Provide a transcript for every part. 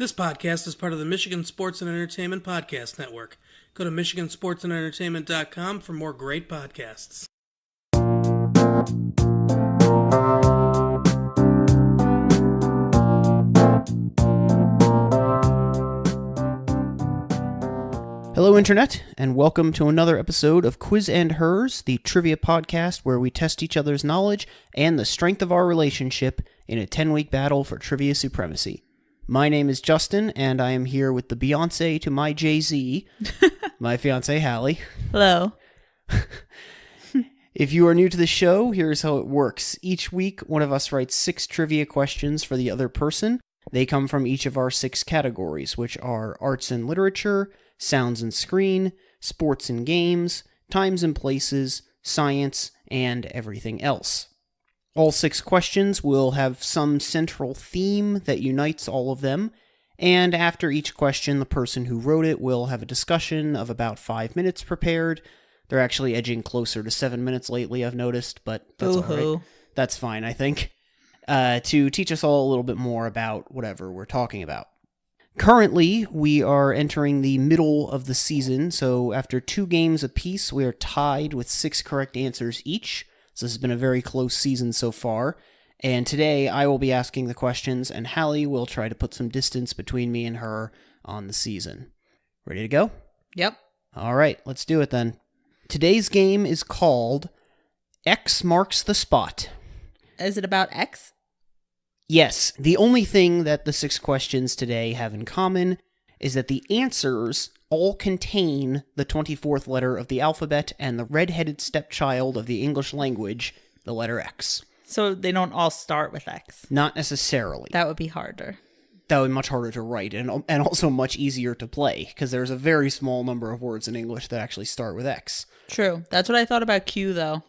This podcast is part of the Michigan Sports and Entertainment Podcast Network. Go to michigansportsandentertainment.com for more great podcasts. Hello, Internet, and welcome to another episode of Quiz and Hers, the trivia podcast where we test each other's knowledge and the strength of our relationship in a 10-week battle for trivia supremacy. My name is Justin, and I am here with the Beyonce to my Jay-Z, my fiancée, Hallie. Hello. If you are new to the show, here's how it works. Each week, one of us writes 6 trivia questions for the other person. They come from each of our 6 categories, which are arts and literature, sounds and screen, sports and games, times and places, science, and everything else. All 6 questions will have some central theme that unites all of them, and after each question, the person who wrote it will have a discussion of about 5 minutes prepared. They're actually edging closer to 7 minutes lately, I've noticed, but that's all right. That's fine, I think. To teach us all a little bit more about whatever we're talking about. Currently, we are entering the middle of the season, so after 2 games apiece, we are tied with 6 correct answers each. So this has been a very close season so far, and today I will be asking the questions, and Hallie will try to put some distance between me and her on the season. Ready to go? Yep. All right, let's do it then. Today's game is called X Marks the Spot. Is it about X? Yes, the only thing that the 6 questions today have in common is that the answers all contain the 24th letter of the alphabet and the red-headed stepchild of the English language, the letter X. So they don't all start with X? Not necessarily. That would be harder. That would be much harder to write, and also much easier to play, because there's a very small number of words in English that actually start with X. True. That's what I thought about Q, though.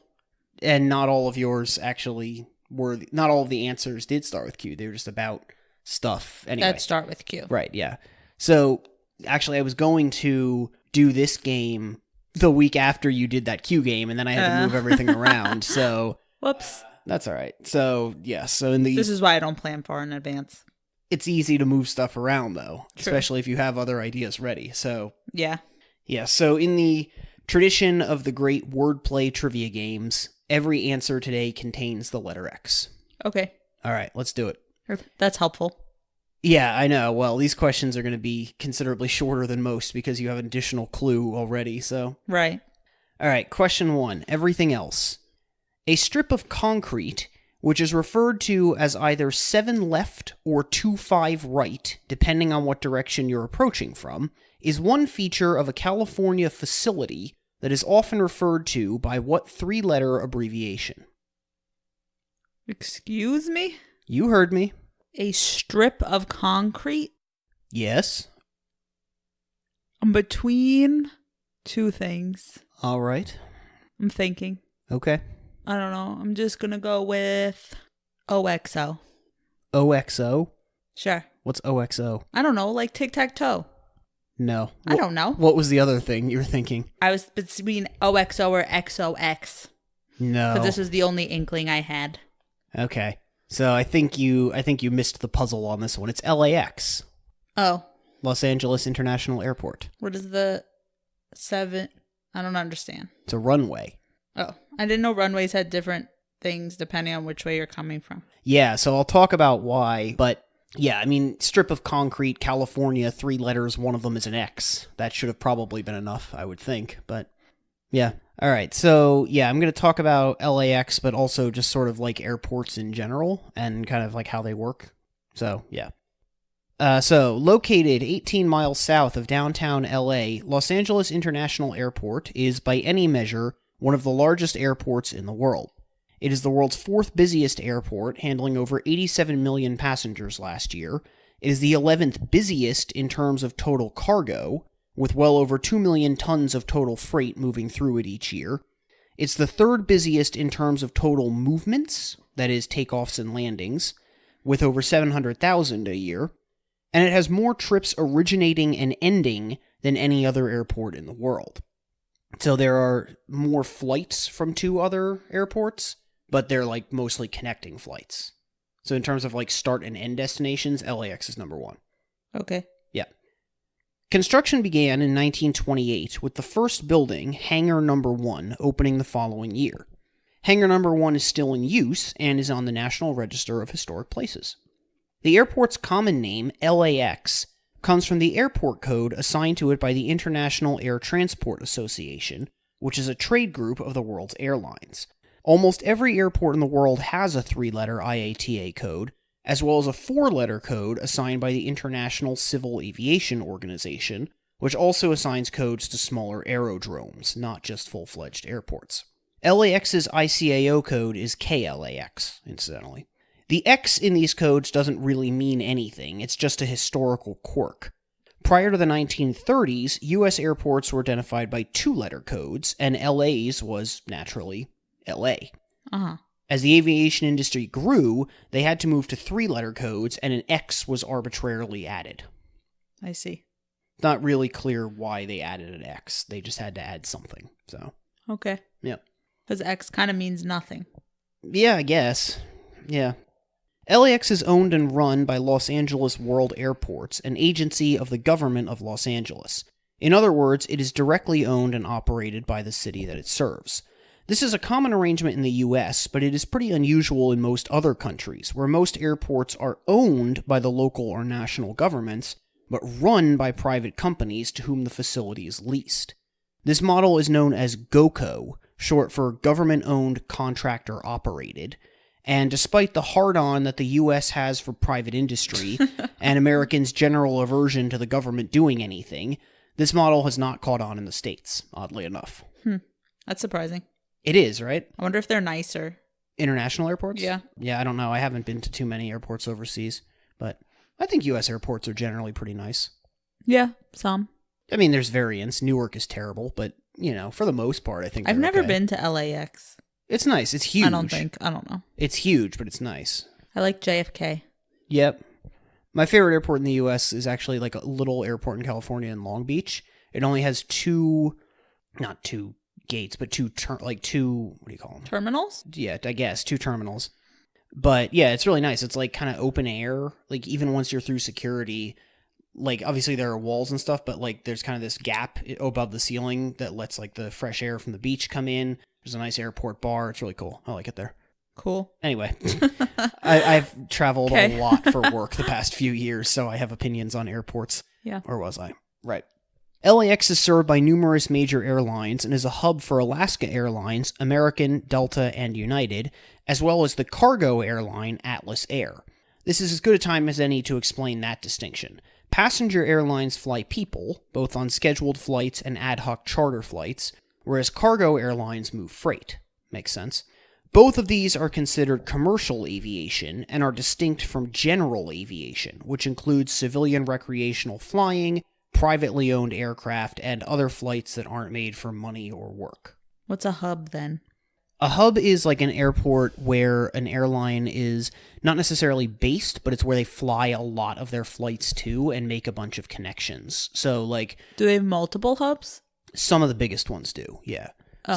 And not all of yours actually were... Not all of the answers did start with Q. They were just about stuff anyway. That start with Q. Right, yeah. So... Actually, I was going to do this game the week after you did that Q game, and then I had to move everything around, so... Whoops. That's all right. So, yeah, so in the... This is why I don't plan far in advance. It's easy to move stuff around, though, True. Especially if you have other ideas ready, so... Yeah. Yeah, so in the tradition of the great wordplay trivia games, every answer today contains the letter X. Okay. All right, let's do it. That's helpful. Yeah, I know. Well, these questions are going to be considerably shorter than most because you have an additional clue already, so... Right. All right, question 1. Everything else. A strip of concrete, which is referred to as either 7 left or 2-5 right, depending on what direction you're approaching from, is one feature of a California facility that is often referred to by what 3-letter abbreviation? Excuse me? You heard me. A strip of concrete? Yes. Between 2 things. All right. I'm thinking. Okay. I don't know. I'm just going to go with OXO. OXO? Sure. What's OXO? I don't know, like tic-tac-toe. No. I don't know. What was the other thing you were thinking? I was between OXO or XOX. No. Because this is the only inkling I had. Okay. So I think you missed the puzzle on this one. It's LAX. Oh. Los Angeles International Airport. What is the 7? I don't understand. It's a runway. Oh. I didn't know runways had different things depending on which way you're coming from. Yeah, so I'll talk about why, but yeah, I mean, strip of concrete, California, 3 letters, one of them is an X. That should have probably been enough, I would think, but yeah. All right, so yeah, I'm going to talk about LAX, but also just sort of like airports in general and kind of like how they work. So, yeah. So, located 18 miles south of downtown LA, Los Angeles International Airport is, by any measure, one of the largest airports in the world. It is the world's 4th busiest airport, handling over 87 million passengers last year. It is the 11th busiest in terms of total cargo, with well over 2 million tons of total freight moving through it each year. It's the 3rd busiest in terms of total movements, that is, takeoffs and landings, with over 700,000 a year. And it has more trips originating and ending than any other airport in the world. So there are more flights from 2 other airports, but they're like mostly connecting flights. So in terms of like start and end destinations, LAX is number 1. Okay. Yeah. Construction began in 1928 with the first building, Hangar Number 1, opening the following year. Hangar Number 1 is still in use and is on the National Register of Historic Places. The airport's common name, LAX, comes from the airport code assigned to it by the International Air Transport Association, which is a trade group of the world's airlines. Almost every airport in the world has a 3-letter IATA code, as well as a 4-letter code assigned by the International Civil Aviation Organization, which also assigns codes to smaller aerodromes, not just full-fledged airports. LAX's ICAO code is KLAX, incidentally. The X in these codes doesn't really mean anything, it's just a historical quirk. Prior to the 1930s, U.S. airports were identified by 2-letter codes, and LA's was, naturally, LA. Uh-huh. As the aviation industry grew, they had to move to 3-letter codes, and an X was arbitrarily added. I see. Not really clear why they added an X. They just had to add something, so. Okay. Yep. Because X kind of means nothing. Yeah, I guess. Yeah. LAX is owned and run by Los Angeles World Airports, an agency of the government of Los Angeles. In other words, it is directly owned and operated by the city that it serves. This is a common arrangement in the US, but it is pretty unusual in most other countries, where most airports are owned by the local or national governments, but run by private companies to whom the facility is leased. This model is known as GOCO, short for Government-Owned Contractor Operated, and despite the hard-on that the US has for private industry and Americans' general aversion to the government doing anything, this model has not caught on in the States, oddly enough. That's surprising. It is, right? I wonder if they're nicer. International airports? Yeah. Yeah, I don't know. I haven't been to too many airports overseas, but I think US airports are generally pretty nice. Yeah, some. I mean, there's variants. Newark is terrible, but, you know, for the most part, I think I've they're never okay. been to LAX. It's nice. It's huge. I don't know. It's huge, but it's nice. I like JFK. Yep. My favorite airport in the U.S. is actually like a little airport in California in Long Beach. It only has not two gates, but two, what do you call them? Terminals? Yeah, I guess, 2 terminals. But yeah, it's really nice. It's like kind of open air. Like even once you're through security, like obviously there are walls and stuff, but like there's kind of this gap above the ceiling that lets like the fresh air from the beach come in. There's a nice airport bar. It's really cool. I like it there. Cool. Anyway, I've traveled Okay. a lot for work the past few years, so I have opinions on airports. Yeah. Or was I? Right. LAX is served by numerous major airlines and is a hub for Alaska Airlines, American, Delta, and United, as well as the cargo airline Atlas Air. This is as good a time as any to explain that distinction. Passenger airlines fly people, both on scheduled flights and ad hoc charter flights, whereas cargo airlines move freight. Makes sense. Both of these are considered commercial aviation and are distinct from general aviation, which includes civilian recreational flying, privately owned aircraft, and other flights that aren't made for money or work. What's a hub then? A hub is like an airport where an airline is not necessarily based, but it's where they fly a lot of their flights to and make a bunch of connections. So like... Do they have multiple hubs? Some of the biggest ones do, yeah. Oh.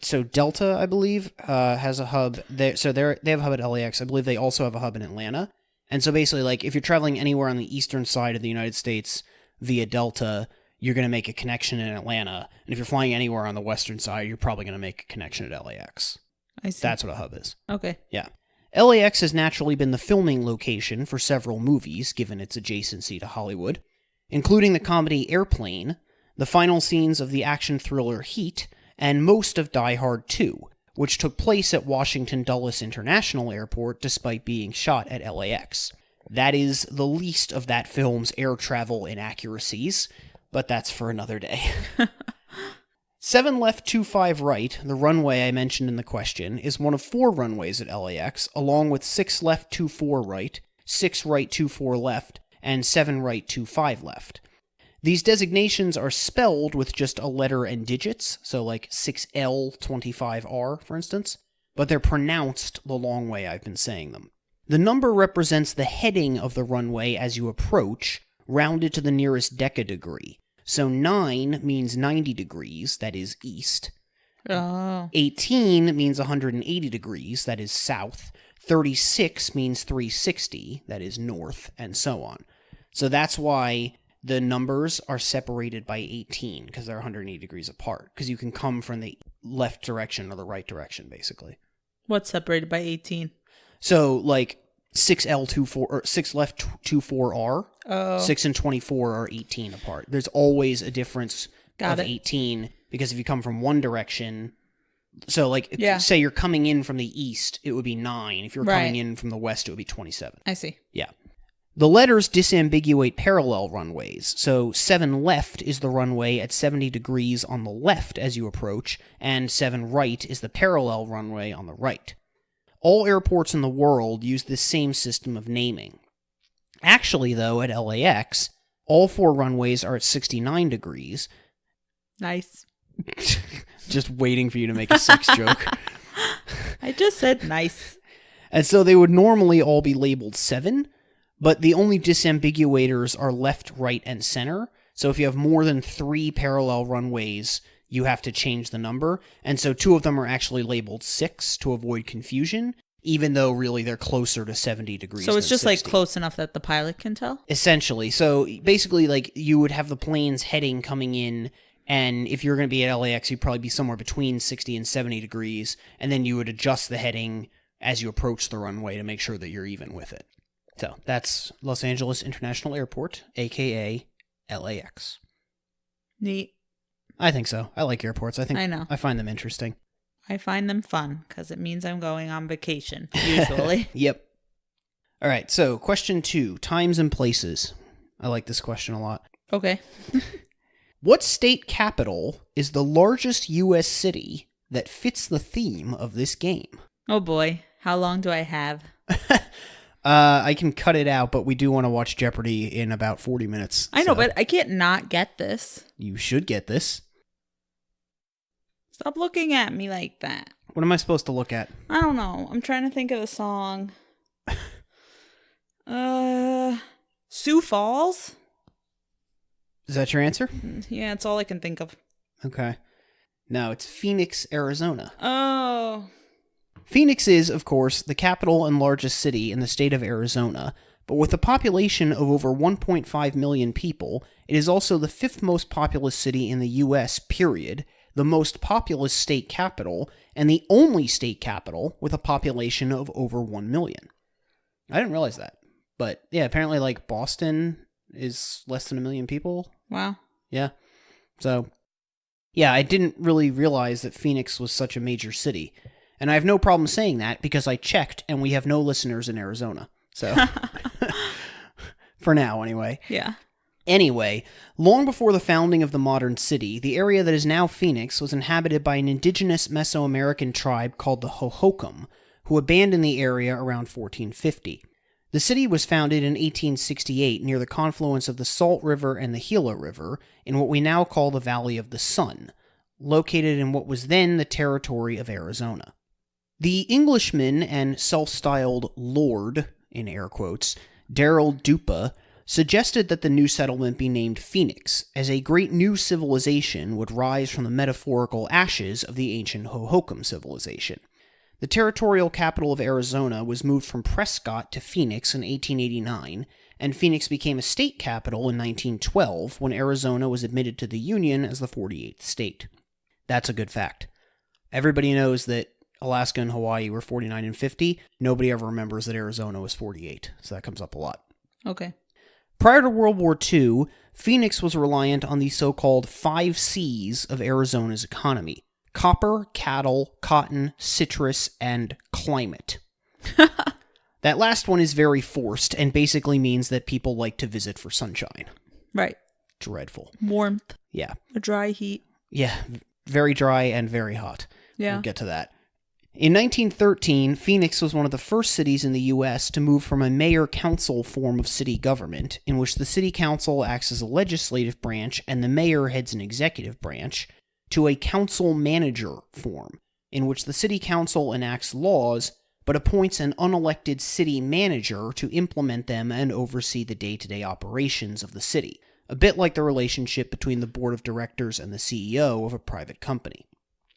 So Delta, I believe, has a hub there. So they have a hub at LAX. I believe they also have a hub in Atlanta. And so basically, like, if you're traveling anywhere on the eastern side of the United States via Delta, you're going to make a connection in Atlanta. And if you're flying anywhere on the western side, you're probably going to make a connection at LAX. I see. That's what a hub is. Okay. Yeah. LAX has naturally been the filming location for several movies, given its adjacency to Hollywood, including the comedy Airplane, the final scenes of the action thriller Heat, and most of Die Hard 2, which took place at Washington Dulles International Airport despite being shot at LAX. That is the least of that film's air travel inaccuracies, but that's for another day. 7 left, 25 right, the runway I mentioned in the question, is one of 4 runways at LAX, along with 6 left, 24 right, 6 right, 24 left, and 7 right, 25 left. These designations are spelled with just a letter and digits, so like 6L, 25R, for instance, but they're pronounced the long way I've been saying them. The number represents the heading of the runway as you approach, rounded to the nearest decadegree. So 9 means 90 degrees, that is east. Oh. 18 means 180 degrees, that is south. 36 means 360, that is north, and so on. So that's why the numbers are separated by 18, because they're 180 degrees apart, because you can come from the left direction or the right direction, basically. What's separated by 18? So, like, 6L24, or 6 left 24R, 6 and 24 are 18 apart. There's always a difference of 18, because if you come from one direction, so, like, say you're coming in from the east, it would be 9. If you're coming in from the west, it would be 27. I see. Yeah. The letters disambiguate parallel runways, so 7 left is the runway at 70 degrees on the left as you approach, and 7 right is the parallel runway on the right. All airports in the world use this same system of naming. Actually, though, at LAX, all 4 runways are at 69 degrees. Nice. Just waiting for you to make a sex joke. I just said nice. And so they would normally all be labeled 7, but the only disambiguators are left, right, and center. So if you have more than 3 parallel runways, you have to change the number. And so 2 of them are actually labeled 6 to avoid confusion, even though really they're closer to 70 degrees. So it's just 60. like close enough that the pilot can tell? Essentially. So basically, like, you would have the plane's heading coming in, and if you're going to be at LAX, you'd probably be somewhere between 60 and 70 degrees, and then you would adjust the heading as you approach the runway to make sure that you're even with it. So that's Los Angeles International Airport, aka LAX. Neat. I think so. I like airports. I know. I find them interesting. I find them fun because it means I'm going on vacation, usually. Yep. All right, so question 2, times and places. I like this question a lot. Okay. What state capital is the largest U.S. city that fits the theme of this game? Oh boy. How long do I have? I can cut it out, but we do want to watch Jeopardy in about 40 minutes. I know, but I can't not get this. You should get this. Stop looking at me like that. What am I supposed to look at? I don't know. I'm trying to think of a song. Sioux Falls? Is that your answer? Yeah, it's all I can think of. Okay. No, it's Phoenix, Arizona. Oh. Phoenix is, of course, the capital and largest city in the state of Arizona, but with a population of over 1.5 million people, it is also the 5th most populous city in the U.S., period, the most populous state capital, and the only state capital with a population of over 1 million. I didn't realize that. But yeah, apparently like Boston is less than 1 million people. Wow. Yeah. So, yeah, I didn't really realize that Phoenix was such a major city. And I have no problem saying that because I checked and we have no listeners in Arizona. So, for now anyway. Yeah. Anyway, long before the founding of the modern city, the area that is now Phoenix was inhabited by an indigenous Mesoamerican tribe called the Hohokam, who abandoned the area around 1450. The city was founded in 1868 near the confluence of the Salt River and the Gila River in what we now call the Valley of the Sun, located in what was then the territory of Arizona. The Englishman and self-styled Lord, in air quotes, Darrell Dupa, suggested that the new settlement be named Phoenix, as a great new civilization would rise from the metaphorical ashes of the ancient Hohokam civilization. The territorial capital of Arizona was moved from Prescott to Phoenix in 1889, and Phoenix became a state capital in 1912 when Arizona was admitted to the Union as the 48th state. That's a good fact. Everybody knows that Alaska and Hawaii were 49 and 50. Nobody ever remembers that Arizona was 48, so that comes up a lot. Okay. Prior to World War II, Phoenix was reliant on the so-called 5 C's of Arizona's economy: copper, cattle, cotton, citrus, and climate. That last one is very forced and basically means that people like to visit for sunshine. Right. Dreadful. Warmth. Yeah. A dry heat. Yeah, very dry and very hot. Yeah. We'll get to that. In 1913, Phoenix was one of the first cities in the U.S. to move from a mayor-council form of city government, in which the city council acts as a legislative branch and the mayor heads an executive branch, to a council-manager form, in which the city council enacts laws, but appoints an unelected city manager to implement them and oversee the day-to-day operations of the city, a bit like the relationship between the board of directors and the CEO of a private company.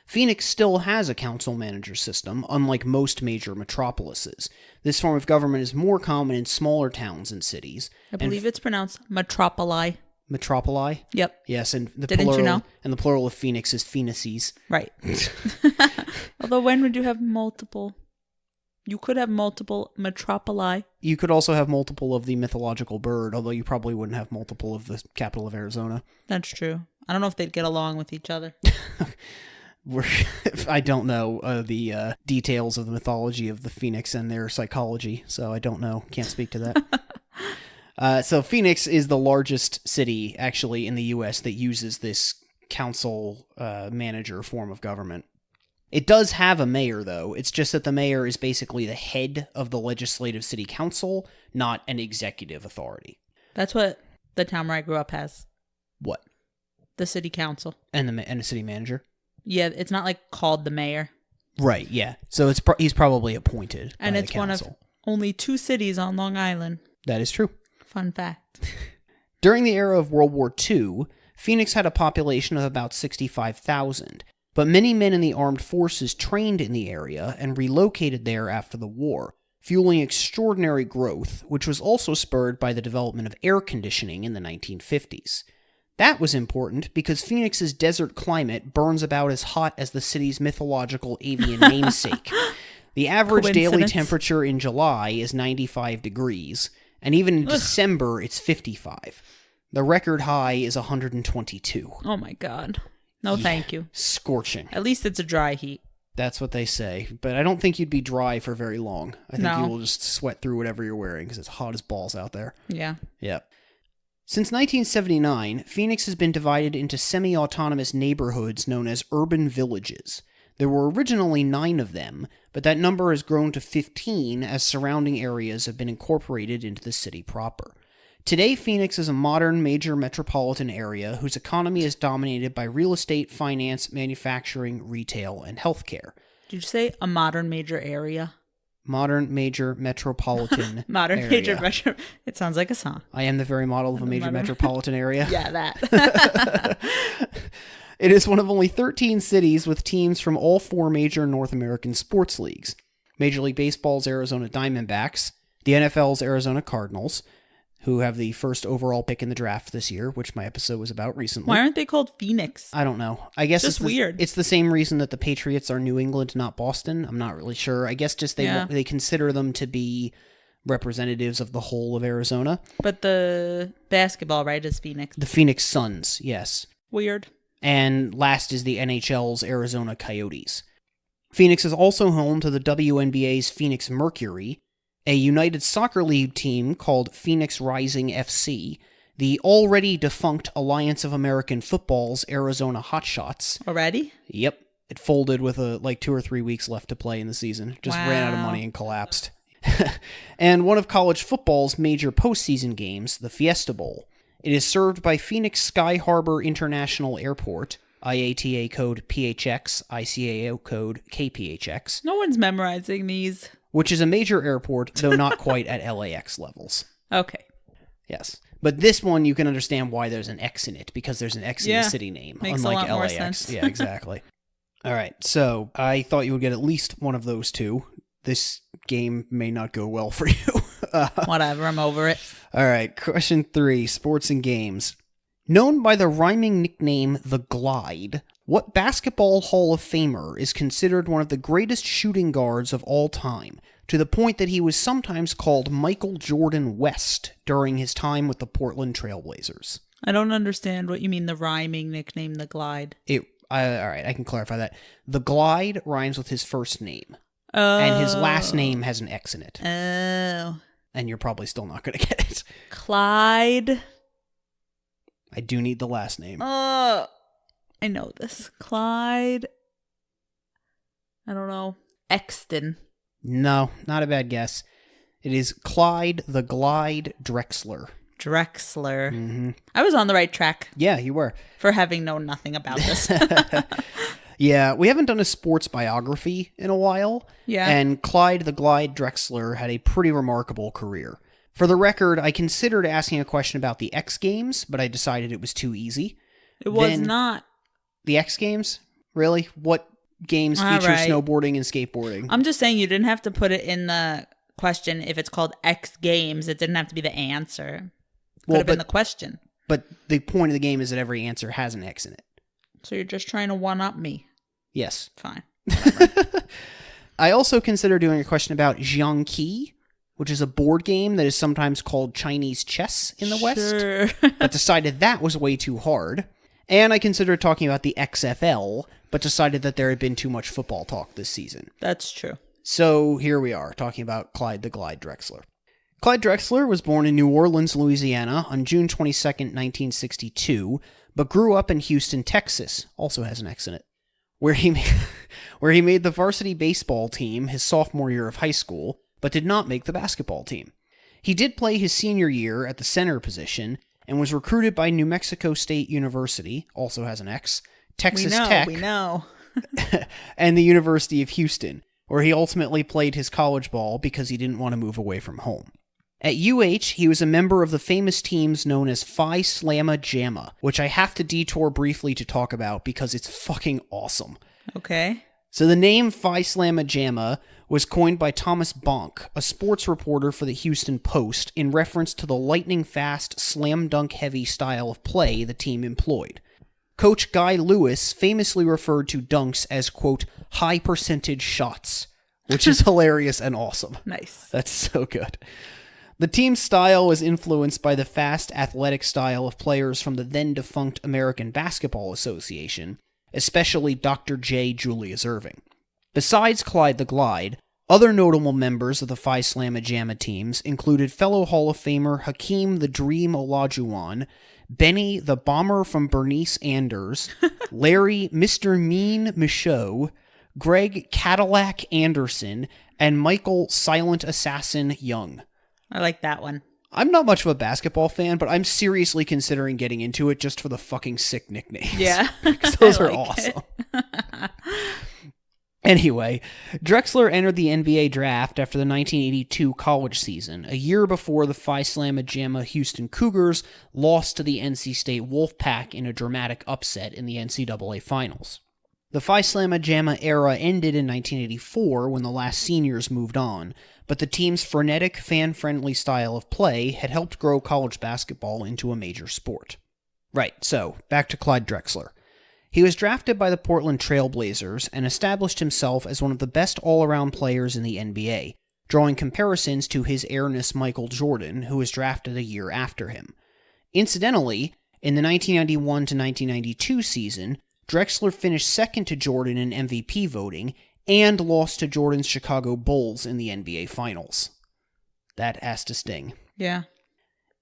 Phoenix still has a council-manager system, unlike most major metropolises. This form of government is more common in smaller towns and cities. I believe it's pronounced metropoli. Metropoli? Yep. Yes, and the Didn't plural, you know? And the plural of Phoenix is Phoenices. Right. Although when would you have multiple? You could have multiple metropoli. You could also have multiple of the mythological bird, although you probably wouldn't have multiple of the capital of Arizona. That's true. I don't know if they'd get along with each other. I don't know the details of the mythology of the Phoenix and their psychology, so I don't know. Can't speak to that. So Phoenix is the largest city, actually, in the U.S. that uses this council manager form of government. It does have a mayor, though. It's just that the mayor is basically the head of the legislative city council, not an executive authority. That's what the town where I grew up has. What? The city council. And a city manager? Yeah, it's not like called the mayor. Right, yeah. So he's probably appointed and by it's the council. one of only 2 cities on Long Island. That is true. Fun fact. During the era of World War II, Phoenix had a population of about 65,000, but many men in the armed forces trained in the area and relocated there after the war, fueling extraordinary growth, which was also spurred by the development of air conditioning in the 1950s. That was important because Phoenix's desert climate burns about as hot as the city's mythological avian namesake. The average daily temperature in July is 95 degrees, and even in December it's 55. The record high is 122. Oh my god. No, thank you. Scorching. At least it's a dry heat. That's what they say, but I don't think you'd be dry for very long. I think No. you will just sweat through whatever you're wearing because it's hot as balls out there. Yeah. Yep. Since 1979, Phoenix has been divided into semi-autonomous neighborhoods known as urban villages. There were originally 9 of them, but that number has grown to 15 as surrounding areas have been incorporated into the city proper. Today, Phoenix is a modern major metropolitan area whose economy is dominated by real estate, finance, manufacturing, retail, and healthcare. Did you say a modern major area? Modern major metropolitan Modern area. major metro. It sounds like a song. I am the very model of a major metropolitan area. Yeah, that. It is one of only 13 cities with teams from all 4 major North American sports leagues. Major League Baseball's Arizona Diamondbacks, the NFL's Arizona Cardinals, who have the first overall pick in the draft this year, which my episode was about recently. Why aren't they called Phoenix? I don't know. I guess Just weird. It's the same reason that the Patriots are New England, not Boston. I'm not really sure. I guess just they consider them to be representatives of the whole of Arizona. But the basketball, right, is Phoenix. The Phoenix Suns, yes. Weird. And last is the NHL's Arizona Coyotes. Phoenix is also home to the WNBA's Phoenix Mercury, a United Soccer League team called Phoenix Rising FC, the already defunct Alliance of American Football's Arizona Hotshots. Already? Yep. It folded with 2 or 3 weeks left to play in the season. Just ran out of money and collapsed. And one of college football's major postseason games, the Fiesta Bowl. It is served by Phoenix Sky Harbor International Airport, IATA code PHX, ICAO code KPHX. No one's memorizing these. Which is a major airport, though not quite at LAX levels. Okay. Yes. But this one, you can understand why there's an X in it, because there's an X in the city name, Makes unlike a lot LAX. more sense. Yeah, exactly. All right, so I thought you would get at least one of those 2. This game may not go well for you. Whatever, I'm over it. All right, question 3, sports and games. Known by the rhyming nickname The Glide, what basketball Hall of Famer is considered one of the greatest shooting guards of all time, to the point that he was sometimes called Michael Jordan West during his time with the Portland Trailblazers? I don't understand what you mean, the rhyming nickname, The Glide. All right, I can clarify that. The Glide rhymes with his first name, Oh. and his last name has an X in it. Oh. And you're probably still not going to get it. Clyde. I do need the last name. Oh. I know this. Clyde. I don't know. Exton. No, not a bad guess. It is Clyde the Glide Drexler. Drexler. Mm-hmm. I was on the right track Yeah, you were. for having known nothing about this. Yeah, we haven't done a sports biography in a while. Yeah. And Clyde the Glide Drexler had a pretty remarkable career. For the record, I considered asking a question about the X Games, but I decided it was too easy. It was Then- not. The X Games? Really? What games All feature right. snowboarding and skateboarding. I'm just saying you didn't have to put it in the question if it's called X Games. It didn't have to be the answer. Could have been the question. But the point of the game is that every answer has an X in it. So you're just trying to one-up me. Yes. Fine. I also consider doing a question about Jiangqi, which is a board game that is sometimes called Chinese chess in the West, but decided that was way too hard. And I considered talking about the XFL, but decided that there had been too much football talk this season. That's true. So here we are, talking about Clyde the Glide Drexler. Clyde Drexler was born in New Orleans, Louisiana on June 22nd, 1962, but grew up in Houston, Texas, also has an X in it, where he made the varsity baseball team his sophomore year of high school, but did not make the basketball team. He did play his senior year at the center position and was recruited by New Mexico State University, also has an X, Texas Tech, We know. and the University of Houston, where he ultimately played his college ball because he didn't want to move away from home. At UH, he was a member of the famous teams known as Phi Slamma Jamma, which I have to detour briefly to talk about because it's fucking awesome. Okay. So the name Phi Slamma Jamma was coined by Thomas Bonk, a sports reporter for the Houston Post, in reference to the lightning-fast, slam-dunk-heavy style of play the team employed. Coach Guy Lewis famously referred to dunks as, quote, high-percentage shots, which is hilarious and awesome. Nice. That's so good. The team's style was influenced by the fast, athletic style of players from the then-defunct American Basketball Association, especially Dr. J. Julius Erving. Besides Clyde the Glide, other notable members of the Phi Slamma Jamma teams included fellow Hall of Famer Hakeem the Dream Olajuwon, Benny the Bomber from Bernice Anders, Larry Mr. Mean Michaud, Greg Cadillac Anderson, and Michael Silent Assassin Young. I like that one. I'm not much of a basketball fan, but I'm seriously considering getting into it just for the fucking sick nicknames. Yeah. Because those I are like awesome. Anyway, Drexler entered the NBA draft after the 1982 college season, a year before the Phi Slamma Jamma Houston Cougars lost to the NC State Wolfpack in a dramatic upset in the NCAA Finals. The Phi Slamma Jamma era ended in 1984 when the last seniors moved on, but the team's frenetic, fan-friendly style of play had helped grow college basketball into a major sport. Right, so, back to Clyde Drexler. He was drafted by the Portland Trail Blazers and established himself as one of the best all-around players in the NBA, drawing comparisons to his heiress Michael Jordan, who was drafted a year after him. Incidentally, in the 1991-1992 season, Drexler finished second to Jordan in MVP voting and lost to Jordan's Chicago Bulls in the NBA Finals. That has to sting. Yeah.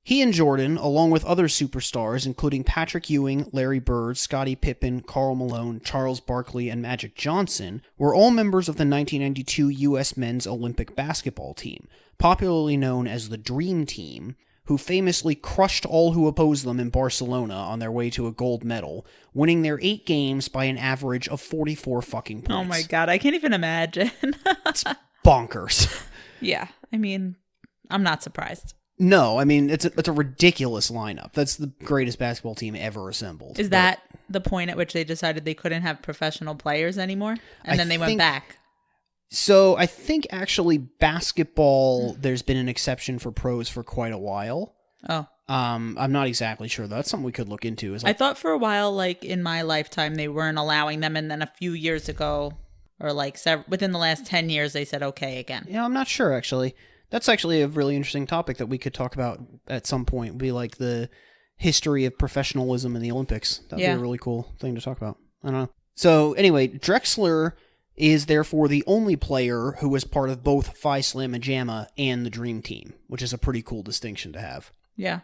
He and Jordan, along with other superstars including Patrick Ewing, Larry Bird, Scottie Pippen, Karl Malone, Charles Barkley, and Magic Johnson, were all members of the 1992 U.S. men's Olympic basketball team, popularly known as the Dream Team, who famously crushed all who opposed them in Barcelona on their way to a gold medal, winning their 8 games by an average of 44 fucking points. Oh my god, I can't even imagine. It's bonkers. Yeah, I mean, I'm not surprised. No, I mean, it's a ridiculous lineup. That's the greatest basketball team ever assembled. Is that the point at which they decided they couldn't have professional players anymore? And then they went back? So I think actually basketball, there's been an exception for pros for quite a while. Oh. I'm not exactly sure. That's something we could look into. I thought for a while, like in my lifetime, they weren't allowing them. And then a few years ago, or like within the last 10 years, they said okay again. Yeah, I'm not sure actually. That's actually a really interesting topic that we could talk about at some point. Be like the history of professionalism in the Olympics. That'd be a really cool thing to talk about. I don't know. So anyway, Drexler is therefore the only player who was part of both Phi Slamma Jamma and the Dream Team, which is a pretty cool distinction to have. Yeah.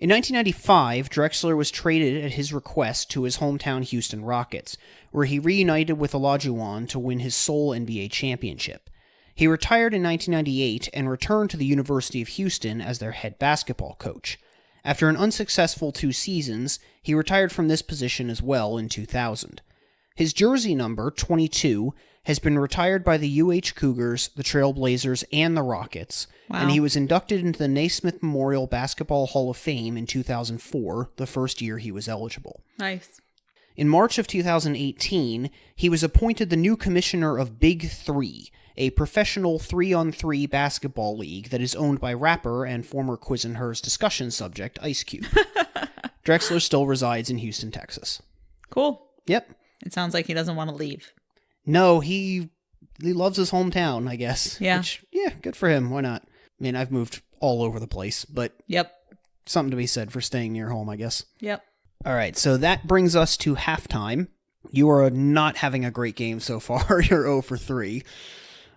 In 1995, Drexler was traded at his request to his hometown Houston Rockets, where he reunited with Olajuwon to win his sole NBA championship. He retired in 1998 and returned to the University of Houston as their head basketball coach. After an unsuccessful 2 seasons, he retired from this position as well in 2000. His jersey number, 22, has been retired by the UH Cougars, the Trail Blazers, and the Rockets, and he was inducted into the Naismith Memorial Basketball Hall of Fame in 2004, the first year he was eligible. Nice. In March of 2018, he was appointed the new commissioner of Big 3, a professional 3-on-3 basketball league that is owned by rapper and former Quiz and Hers discussion subject Ice Cube. Drexler still resides in Houston, Texas. Cool. Yep. It sounds like he doesn't want to leave. No, he loves his hometown, I guess. Yeah. Which, yeah, good for him. Why not? I mean, I've moved all over the place, but Yep. something to be said for staying near home, I guess. Yep. All right, so that brings us to halftime. You are not having a great game so far. You're 0 for 3.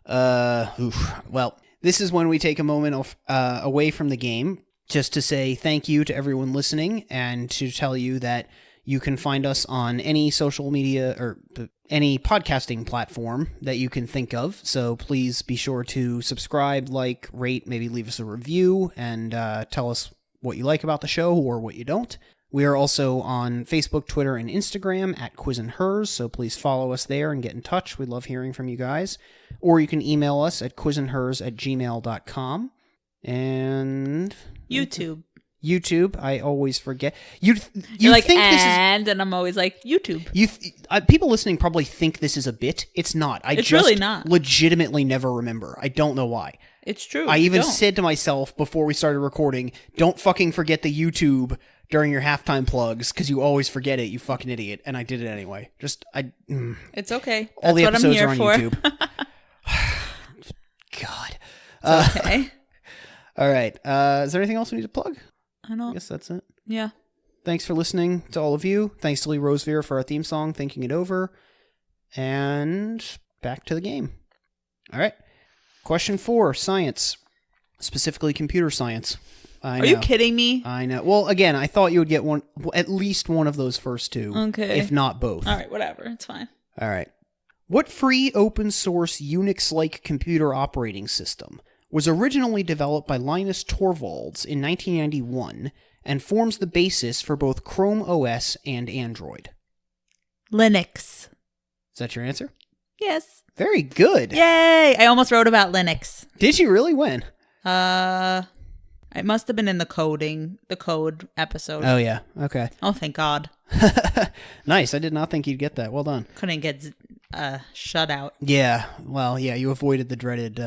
Well, this is when we take a moment away from the game just to say thank you to everyone listening and to tell you that you can find us on any social media or any podcasting platform that you can think of. So please be sure to subscribe, like, rate, maybe leave us a review, and tell us what you like about the show or what you don't. We are also on Facebook, Twitter, and Instagram at Quiz and Hers, so please follow us there and get in touch. We love hearing from you guys. Or you can email us at quizandhers@gmail.com. And YouTube, I always forget. You like, think and I'm always like, YouTube. People listening probably think this is a bit. It's not. It's really not. Legitimately never remember. I don't know why. It's true. I even said to myself before we started recording, don't fucking forget the YouTube during your halftime plugs, because you always forget it, you fucking idiot. And I did it anyway. It's okay. That's all the what episodes I'm here are on for. YouTube. God. It's okay. All right. Is there anything else we need to plug? I don't. I guess that's it. Yeah. Thanks for listening to all of you. Thanks to Lee Rosevere for our theme song, Thinking It Over. And back to the game. All right. Question 4, science. Specifically computer science. Are you kidding me? I know. Well, again, I thought you would get at least one of those first two. Okay. If not both. All right, whatever. It's fine. All right. What free open source Unix-like computer operating system was originally developed by Linus Torvalds in 1991 and forms the basis for both ChromeOS and Android? Linux. Is that your answer? Yes. Very good. Yay! I almost wrote about Linux. Did you really? When? It must have been in the code episode. Oh, yeah. Okay. Oh, thank God. Nice. I did not think you'd get that. Well done. Couldn't get shut out. Yeah. Well, yeah, you avoided the dreaded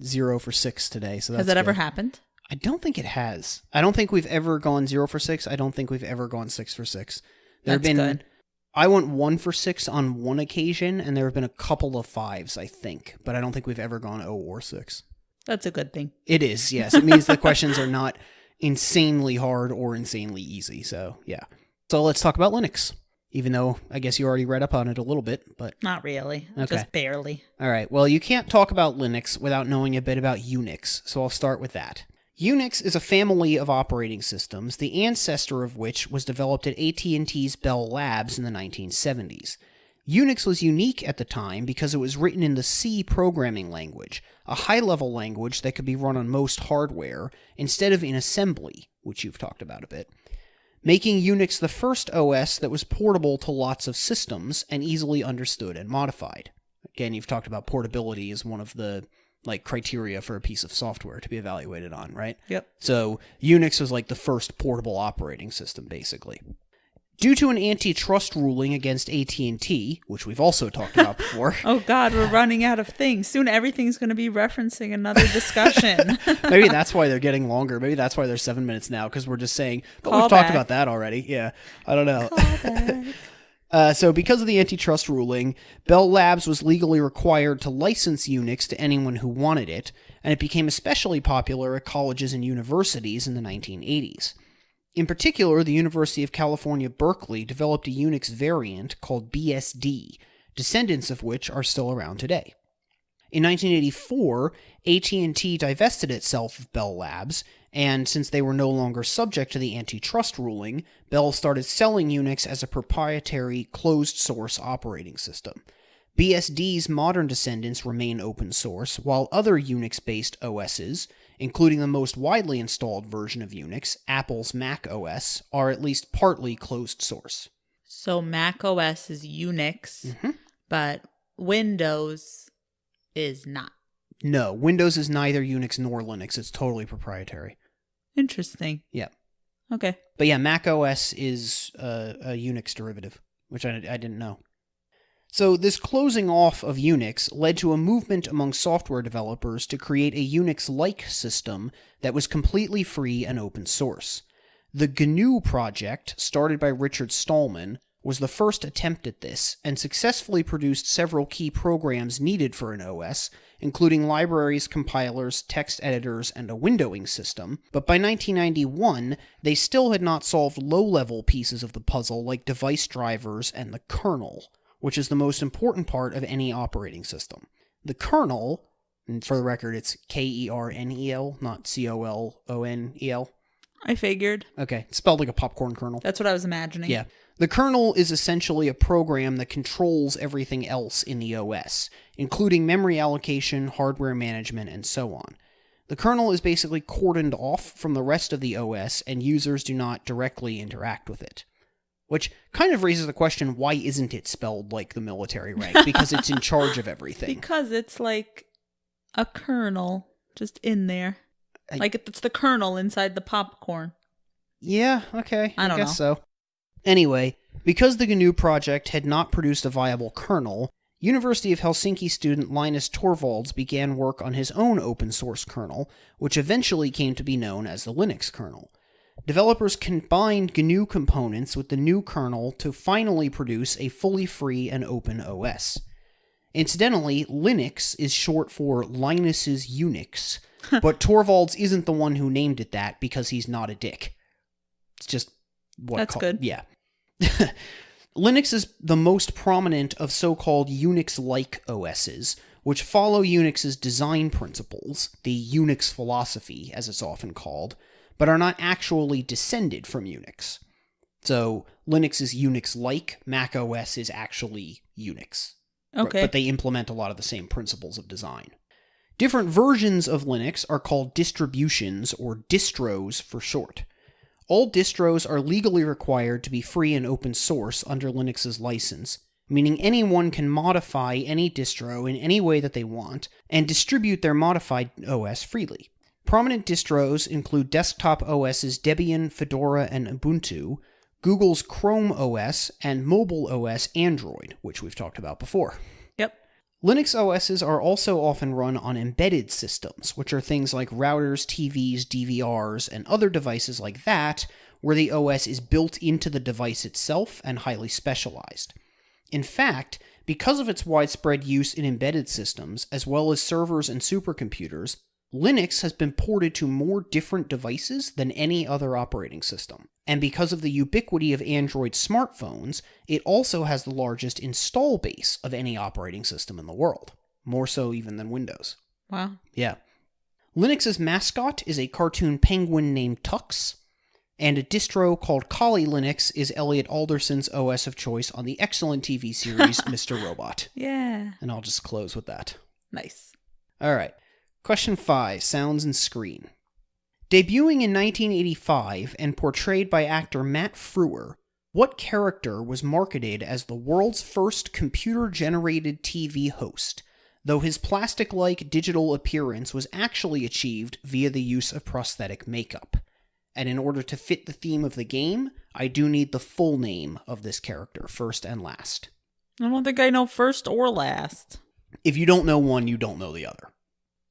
0 for 6 today. So that's Has that ever good. happened? I don't think it has. I don't think we've ever gone 0 for 6. I don't think we've ever gone 6 for 6. That's good. I went 1 for 6 on one occasion, and there have been a couple of 5s, I think. But I don't think we've ever gone 0 or 6. That's a good thing. It is, yes. It means the questions are not insanely hard or insanely easy. So, yeah. So let's talk about Linux. Even though I guess you already read up on it a little bit, but... Not really. Okay. Just barely. All right. Well, you can't talk about Linux without knowing a bit about Unix, so I'll start with that. Unix is a family of operating systems, the ancestor of which was developed at AT&T's Bell Labs in the 1970s. Unix was unique at the time because it was written in the C programming language, a high-level language that could be run on most hardware, instead of in assembly, which you've talked about a bit, making Unix the first OS that was portable to lots of systems and easily understood and modified. Again, you've talked about portability as one of the criteria for a piece of software to be evaluated on, right? Yep. So Unix was the first portable operating system, basically. Due to an antitrust ruling against AT&T, which we've also talked about before. Oh God, we're running out of things. Soon everything's going to be referencing another discussion. Maybe that's why they're getting longer. Maybe that's why they're 7 minutes now, because we're just saying, but Call we've back. talked about that already. Yeah, I don't know. Call back. So because of the antitrust ruling, Bell Labs was legally required to license Unix to anyone who wanted it, and it became especially popular at colleges and universities in the 1980s. In particular, the University of California, Berkeley developed a Unix variant called BSD, descendants of which are still around today. In 1984, AT&T divested itself of Bell Labs, and since they were no longer subject to the antitrust ruling, Bell started selling Unix as a proprietary, closed-source operating system. BSD's modern descendants remain open source, while other Unix-based OSs, including the most widely installed version of Unix, Apple's Mac OS, are at least partly closed source. So Mac OS is Unix, but Windows is not. No, Windows is neither Unix nor Linux. It's totally proprietary. Interesting. Yeah. Okay. But yeah, Mac OS is a Unix derivative, which I didn't know. So this closing off of Unix led to a movement among software developers to create a Unix-like system that was completely free and open source. The GNU project, started by Richard Stallman, was the first attempt at this, and successfully produced several key programs needed for an OS, including libraries, compilers, text editors, and a windowing system. But by 1991, they still had not solved low-level pieces of the puzzle like device drivers and the kernel, which is the most important part of any operating system. The kernel, and for the record, it's Kernel, not Colonel. I figured. Okay, it's spelled like a popcorn kernel. That's what I was imagining. Yeah. The kernel is essentially a program that controls everything else in the OS, including memory allocation, hardware management, and so on. The kernel is basically cordoned off from the rest of the OS, and users do not directly interact with it. Which kind of raises the question, why isn't it spelled like the military rank? Because it's in charge of everything. Because it's like a kernel just in there. Like it's the kernel inside the popcorn. Yeah, okay. I guess so. Anyway, because the GNU project had not produced a viable kernel, University of Helsinki student Linus Torvalds began work on his own open source kernel, which eventually came to be known as the Linux kernel. Developers combined GNU components with the new kernel to finally produce a fully free and open OS. Incidentally, Linux is short for Linus's Unix, but Torvalds isn't the one who named it that because he's not a dick. It's just what That's good. Yeah. Linux is the most prominent of so-called Unix-like OSs, which follow Unix's design principles, the Unix philosophy, as it's often called, but are not actually descended from Unix. So, Linux is Unix-like, Mac OS is actually Unix. Okay. But they implement a lot of the same principles of design. Different versions of Linux are called distributions, or distros for short. All distros are legally required to be free and open source under Linux's license, meaning anyone can modify any distro in any way that they want, and distribute their modified OS freely. Prominent distros include desktop OS's Debian, Fedora, and Ubuntu, Google's ChromeOS, and mobile OS Android, which we've talked about before. Yep. Linux OSs are also often run on embedded systems, which are things like routers, TVs, DVRs, and other devices like that, where the OS is built into the device itself and highly specialized. In fact, because of its widespread use in embedded systems, as well as servers and supercomputers, Linux has been ported to more different devices than any other operating system. And because of the ubiquity of Android smartphones, it also has the largest install base of any operating system in the world. More so even than Windows. Wow. Yeah. Linux's mascot is a cartoon penguin named Tux, and a distro called Kali Linux is Elliot Alderson's OS of choice on the excellent TV series Mr. Robot. Yeah. And I'll just close with that. Nice. All right. Question 5, Sounds and Screen. Debuting in 1985 and portrayed by actor Matt Frewer, what character was marketed as the world's first computer-generated TV host, though his plastic-like digital appearance was actually achieved via the use of prosthetic makeup? And in order to fit the theme of the game, I do need the full name of this character, first and last. I don't think I know first or last. If you don't know one, you don't know the other.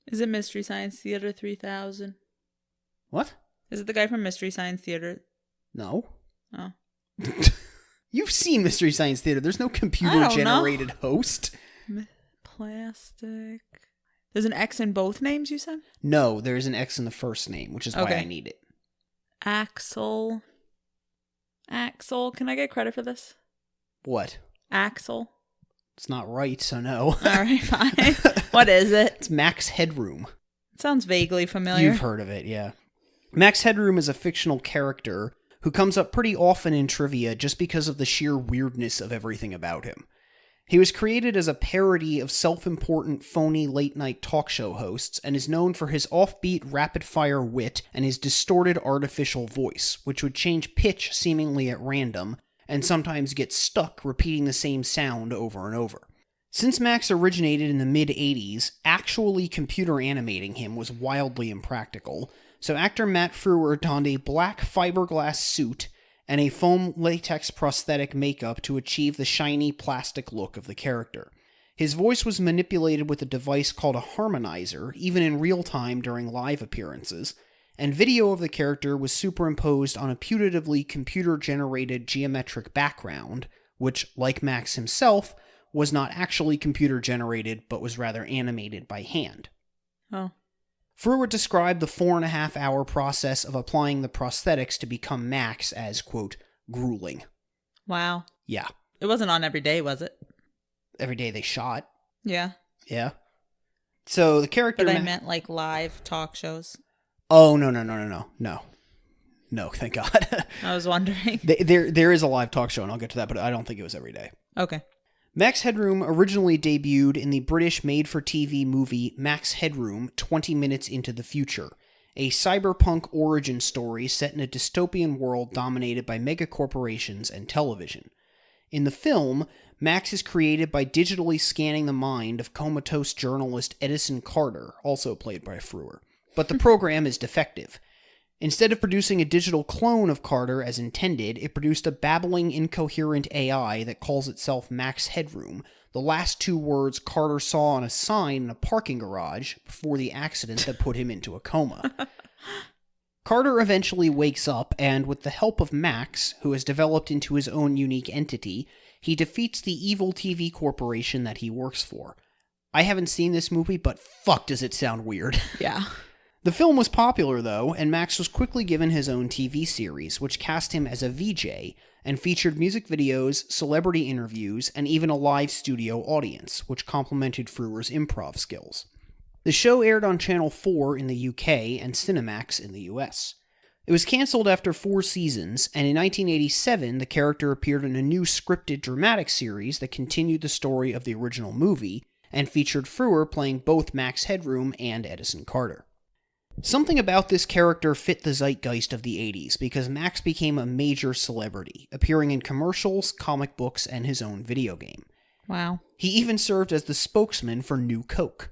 Is it Mystery Science Theater 3000? What? Is it the guy from Mystery Science Theater? No. Oh. You've seen Mystery Science Theater. There's no computer-generated host. Plastic. There's an X in both names, you said? No, there's an X in the first name, which is why I need it. Axel. Can I get credit for this? What? Axel. It's not right, so no. All right, fine. What is it? It's Max Headroom. It sounds vaguely familiar. You've heard of it, yeah. Max Headroom is a fictional character who comes up pretty often in trivia just because of the sheer weirdness of everything about him. He was created as a parody of self-important, phony late-night talk show hosts and is known for his offbeat, rapid-fire wit and his distorted artificial voice, which would change pitch seemingly at random, and sometimes get stuck repeating the same sound over and over. Since Max originated in the mid-'80s, actually computer animating him was wildly impractical, so actor Matt Frewer donned a black fiberglass suit and a foam latex prosthetic makeup to achieve the shiny plastic look of the character. His voice was manipulated with a device called a harmonizer, even in real time during live appearances, and video of the character was superimposed on a putatively computer-generated geometric background, which, like Max himself, was not actually computer-generated, but was rather animated by hand. Oh. Frewer described the 4.5-hour process of applying the prosthetics to become Max as, quote, grueling. Wow. Yeah. It wasn't on every day, was it? Every day they shot. Yeah. Yeah. So the character... But I meant like live talk shows. Oh, no, thank God. I was wondering. There is a live talk show, and I'll get to that, but I don't think it was every day. Okay. Max Headroom originally debuted in the British made-for-TV movie Max Headroom 20 Minutes into the Future, a cyberpunk origin story set in a dystopian world dominated by megacorporations and television. In the film, Max is created by digitally scanning the mind of comatose journalist Edison Carter, also played by Frewer. But the program is defective. Instead of producing a digital clone of Carter as intended, it produced a babbling, incoherent AI that calls itself Max Headroom, the last two words Carter saw on a sign in a parking garage before the accident that put him into a coma. Carter eventually wakes up, and with the help of Max, who has developed into his own unique entity, he defeats the evil TV corporation that he works for. I haven't seen this movie, but fuck does it sound weird. Yeah. The film was popular, though, and Max was quickly given his own TV series, which cast him as a VJ, and featured music videos, celebrity interviews, and even a live studio audience, which complemented Frewer's improv skills. The show aired on Channel 4 in the UK and Cinemax in the US. It was cancelled after 4 seasons, and in 1987 the character appeared in a new scripted dramatic series that continued the story of the original movie, and featured Frewer playing both Max Headroom and Edison Carter. Something about this character fit the zeitgeist of the 80s, because Max became a major celebrity, appearing in commercials, comic books, and his own video game. Wow. He even served as the spokesman for New Coke.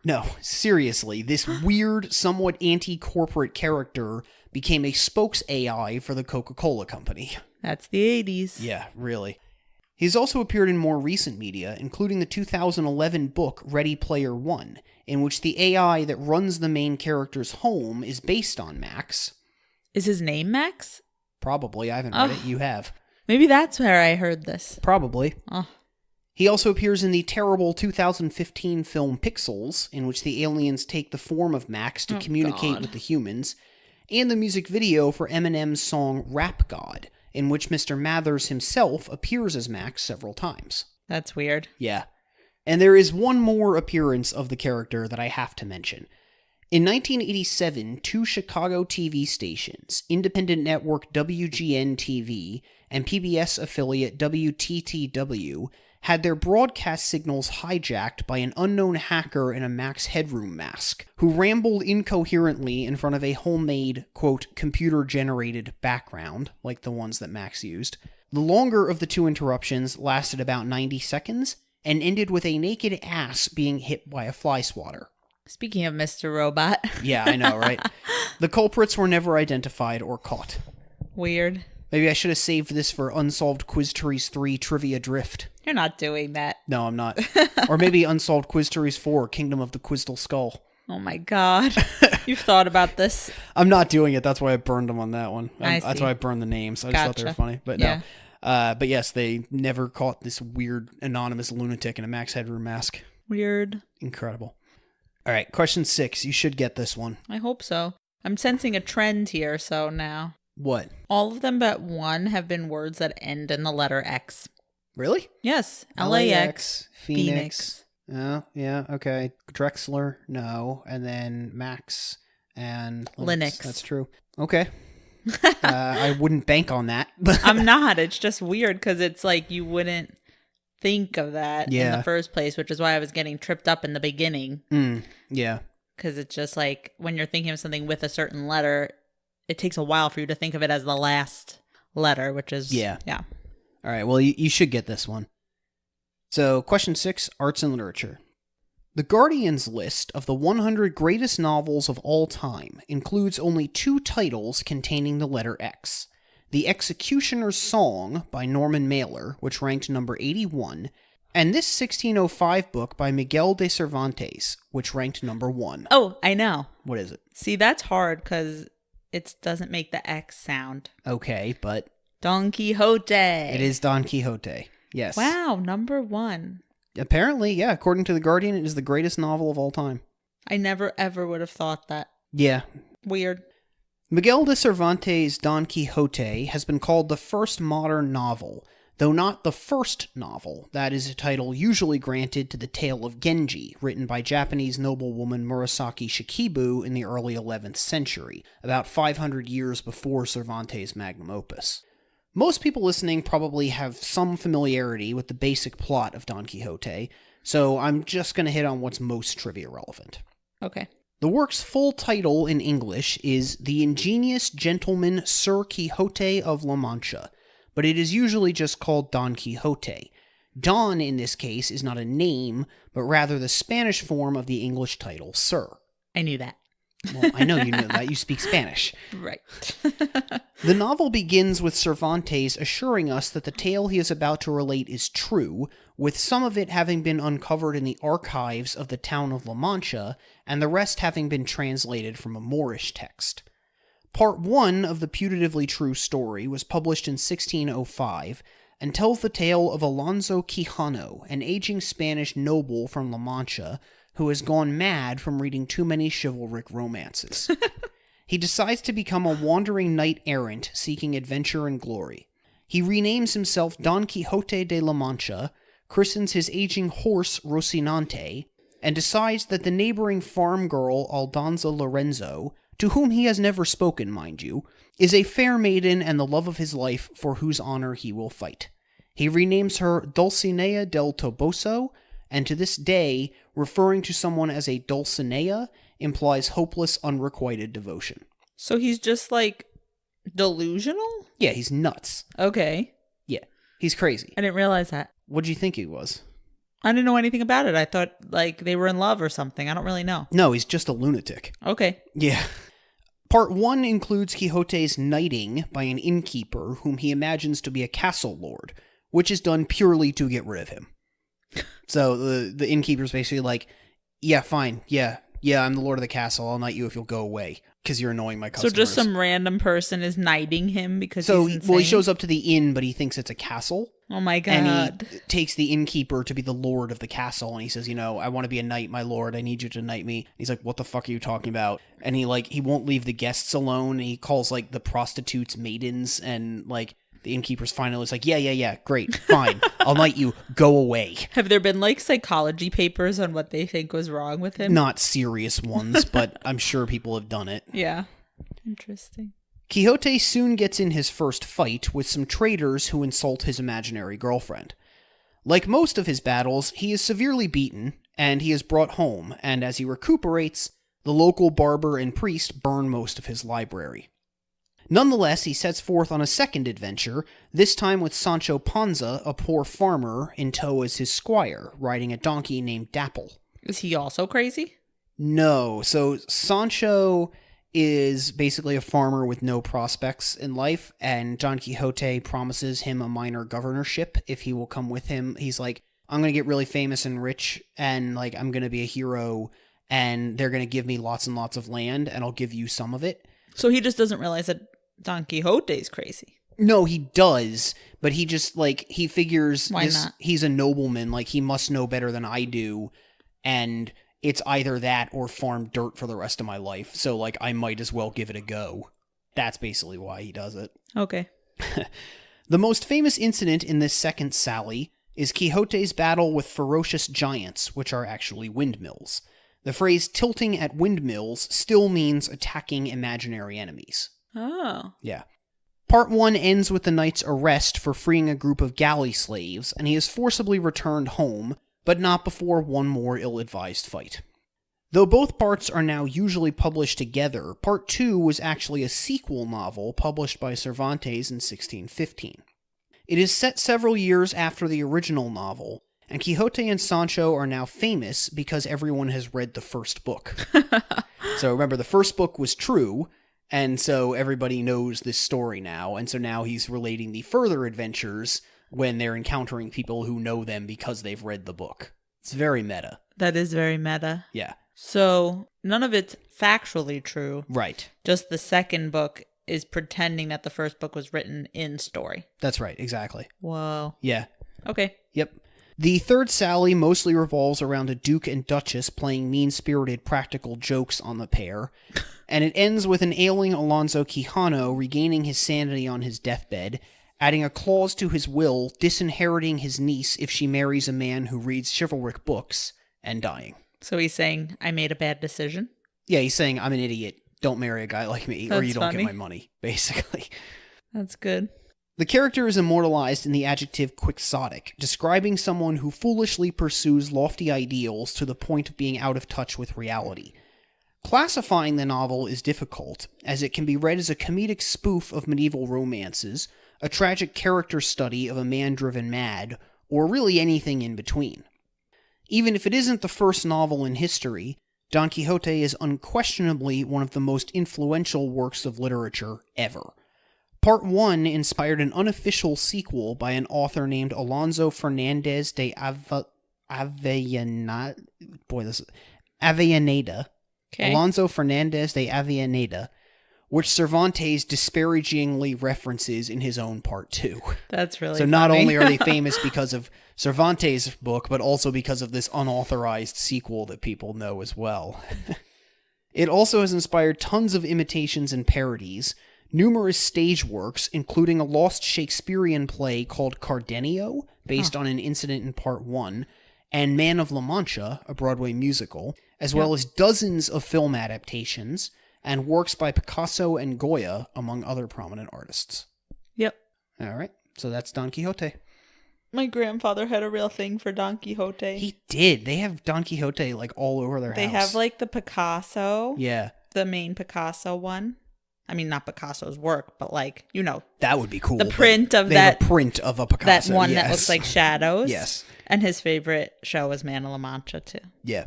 No, seriously, this weird, somewhat anti-corporate character became a spokes AI for the Coca-Cola Company. That's the 80s. Yeah, really. He's also appeared in more recent media, including the 2011 book Ready Player One, in which the AI that runs the main character's home is based on Max. Is his name Max? Probably. I haven't read it. You have. Maybe that's where I heard this. Probably. Oh. He also appears in the terrible 2015 film Pixels, in which the aliens take the form of Max to communicate with the humans, and the music video for Eminem's song Rap God, in which Mr. Mathers himself appears as Max several times. That's weird. Yeah. And there is one more appearance of the character that I have to mention. In 1987, 2 Chicago TV stations, independent network WGN-TV and PBS affiliate WTTW, had their broadcast signals hijacked by an unknown hacker in a Max Headroom mask, who rambled incoherently in front of a homemade, quote, computer-generated background, like the ones that Max used. The longer of the 2 interruptions lasted about 90 seconds, and ended with a naked ass being hit by a fly swatter. Speaking of Mr. Robot. Yeah, I know, right? The culprits were never identified or caught. Weird. Maybe I should have saved this for Unsolved Quiz-Tories 3 Trivia Drift. You're not doing that. No, I'm not. Or maybe Unsolved Quiz-Tories 4 Kingdom of the Quizdle Skull. Oh my god. You've thought about this. I'm not doing it. That's why I burned them on that one. I see. That's why I burned the names. I just thought they were funny. But yeah. No. But yes, they never caught this weird anonymous lunatic in a Max Headroom mask. Weird. Incredible. All right, question 6. You should get this one. I hope so. I'm sensing a trend here, so now. What? All of them but one have been words that end in the letter X. Really? Yes. LAX. Phoenix. Oh, yeah, okay. Drexler, no. And then Max and Linux. That's true. Okay. I wouldn't bank on that. I'm not. It's just weird because it's like you wouldn't think of that in the first place, which is why I was getting tripped up in the beginning. Yeah. Because it's just like when you're thinking of something with a certain letter, it takes a while for you to think of it as the last letter, which is... Yeah. All right, well, you should get this one. So, question 6, arts and literature. The Guardian's list of the 100 greatest novels of all time includes only 2 titles containing the letter X. The Executioner's Song by Norman Mailer, which ranked number 81, and this 1605 book by Miguel de Cervantes, which ranked number 1. Oh, I know. What is it? See, that's hard because it doesn't make the X sound. Okay, but... Don Quixote. It is Don Quixote. Yes. Wow, number 1. Apparently, yeah, according to The Guardian, it is the greatest novel of all time. I never ever would have thought that. Yeah. Weird. Miguel de Cervantes' Don Quixote has been called the first modern novel, though not the first novel. That is a title usually granted to the Tale of Genji, written by Japanese noblewoman Murasaki Shikibu in the early 11th century, about 500 years before Cervantes' magnum opus. Most people listening probably have some familiarity with the basic plot of Don Quixote, so I'm just going to hit on what's most trivia relevant. Okay. The work's full title in English is The Ingenious Gentleman Sir Quixote of La Mancha, but it is usually just called Don Quixote. Don, in this case, is not a name, but rather the Spanish form of the English title, Sir. I knew that. Well, I know you know that. You speak Spanish. Right. The novel begins with Cervantes assuring us that the tale he is about to relate is true, with some of it having been uncovered in the archives of the town of La Mancha, and the rest having been translated from a Moorish text. Part 1 of the putatively true story was published in 1605, and tells the tale of Alonso Quijano, an aging Spanish noble from La Mancha, who has gone mad from reading too many chivalric romances. He decides to become a wandering knight-errant seeking adventure and glory. He renames himself Don Quixote de la Mancha, christens his aging horse Rocinante, and decides that the neighboring farm girl Aldonza Lorenzo, to whom he has never spoken, mind you, is a fair maiden and the love of his life for whose honor he will fight. He renames her Dulcinea del Toboso, and to this day, referring to someone as a Dulcinea implies hopeless, unrequited devotion. So he's just, like, delusional? Yeah, he's nuts. Okay. Yeah, he's crazy. I didn't realize that. What did you think he was? I didn't know anything about it. I thought, like, they were in love or something. I don't really know. No, he's just a lunatic. Okay. Yeah. Part 1 includes Quixote's knighting by an innkeeper whom he imagines to be a castle lord, which is done purely to get rid of him. So the innkeeper's basically like, yeah, fine, yeah, I'm the lord of the castle, I'll knight you if you'll go away, because you're annoying my customers. So just some random person is knighting him because he's insane? Well, he shows up to the inn, but he thinks it's a castle. Oh my god. And he takes the innkeeper to be the lord of the castle, and he says, I want to be a knight, my lord, I need you to knight me. He's like, what the fuck are you talking about? And he won't leave the guests alone, and he calls, the prostitutes maidens, and, the innkeeper's finally like, yeah, great, fine, I'll knight you, go away. Have there been, psychology papers on what they think was wrong with him? Not serious ones, but I'm sure people have done it. Yeah. Interesting. Quixote soon gets in his first fight with some traitors who insult his imaginary girlfriend. Like most of his battles, he is severely beaten, and he is brought home, and as he recuperates, the local barber and priest burn most of his library. Nonetheless, he sets forth on a second adventure, this time with Sancho Panza, a poor farmer, in tow as his squire, riding a donkey named Dapple. Is he also crazy? No. So Sancho is basically a farmer with no prospects in life, and Don Quixote promises him a minor governorship if he will come with him. He's like, I'm going to get really famous and rich, and I'm going to be a hero, and they're going to give me lots and lots of land, and I'll give you some of it. So he just doesn't realize that Don Quixote's crazy. No, he does, but he just, he figures Why not? He's a nobleman, he must know better than I do, and it's either that or farm dirt for the rest of my life, so, I might as well give it a go. That's basically why he does it. Okay. The most famous incident in this second sally is Quixote's battle with ferocious giants, which are actually windmills. The phrase tilting at windmills still means attacking imaginary enemies. Oh. Yeah. Part 1 ends with the knight's arrest for freeing a group of galley slaves, and he is forcibly returned home, but not before one more ill-advised fight. Though both parts are now usually published together, Part 2 was actually a sequel novel published by Cervantes in 1615. It is set several years after the original novel, and Quixote and Sancho are now famous because everyone has read the first book. So remember, the first book was true, And so everybody knows this story now, and so now he's relating the further adventures when they're encountering people who know them because they've read the book. It's very meta. That is very meta. Yeah. So none of it's factually true. Right. Just the second book is pretending that the first book was written in story. That's right, exactly. Whoa. Yeah. Okay. Yep. The third Sally mostly revolves around a Duke and Duchess playing mean-spirited practical jokes on the pair, and it ends with an ailing Alonso Quijano regaining his sanity on his deathbed, adding a clause to his will disinheriting his niece if she marries a man who reads chivalric books, and dying. So he's saying, I made a bad decision? Yeah, he's saying, I'm an idiot. Don't marry a guy like me, or you don't funny. get my money, basically. That's good. The character is immortalized in the adjective quixotic, describing someone who foolishly pursues lofty ideals to the point of being out of touch with reality. Classifying the novel is difficult, as it can be read as a comedic spoof of medieval romances, a tragic character study of a man driven mad, or really anything in between. Even if it isn't the first novel in history, Don Quixote is unquestionably one of the most influential works of literature ever. Part 1 inspired an unofficial sequel by an author named Alonso Fernandez de Avellaneda. Okay. Alonso Fernandez de Avellaneda, which Cervantes disparagingly references in his own Part 2. That's really So not funny. only are they famous because of Cervantes' book, but also because of this unauthorized sequel that people know as well. It also has inspired tons of imitations and parodies, numerous stage works, including a lost Shakespearean play called Cardenio, based on an incident in Part 1, and Man of La Mancha, a Broadway musical, as well as dozens of film adaptations, and works by Picasso and Goya, among other prominent artists. Yep. All right, so that's Don Quixote. My grandfather had a real thing for Don Quixote. He did. They have Don Quixote, like, all over their house. They have, like, the Picasso. Yeah. The main Picasso one. I mean, not Picasso's work, but, like, you know. That would be cool. The print of they that. have a print of a Picasso, That one yes. that looks like shadows. Yes. And his favorite show is Man of La Mancha, too. Yeah.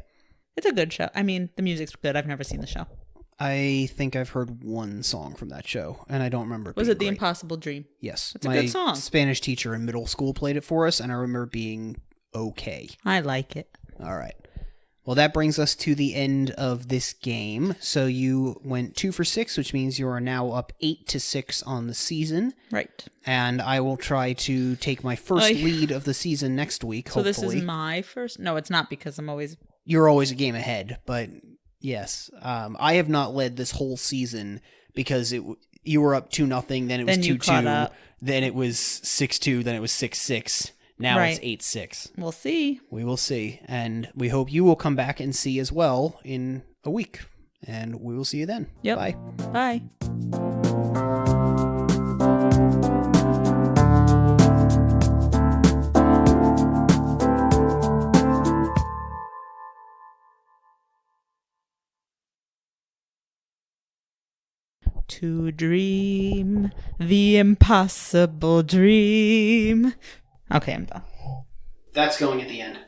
It's a good show. I mean, the music's good. I've never seen the show. I think I've heard one song from that show, and I don't remember. Was it The great. Impossible Dream? Yes. It's a good song. My Spanish teacher in middle school played it for us, and I remember being okay. I like it. All right. Well, that brings us to the end of this game. So you went 2 for 6, which means you are now up 8-6 on the season. Right. And I will try to take my first lead of the season next week, So hopefully. this is my first? No, it's not, because I'm always... You're always a game ahead, but yes. I have not led this whole season because you were up 2-0, then it was 2-2, then it was 6-2, then it was 6-6. Now it's 8-6. We'll see. We will see. And we hope you will come back and see as well in a week. And we will see you then. Yep. Bye. Bye. To dream the impossible dream. Okay, I'm done. That's going at the end.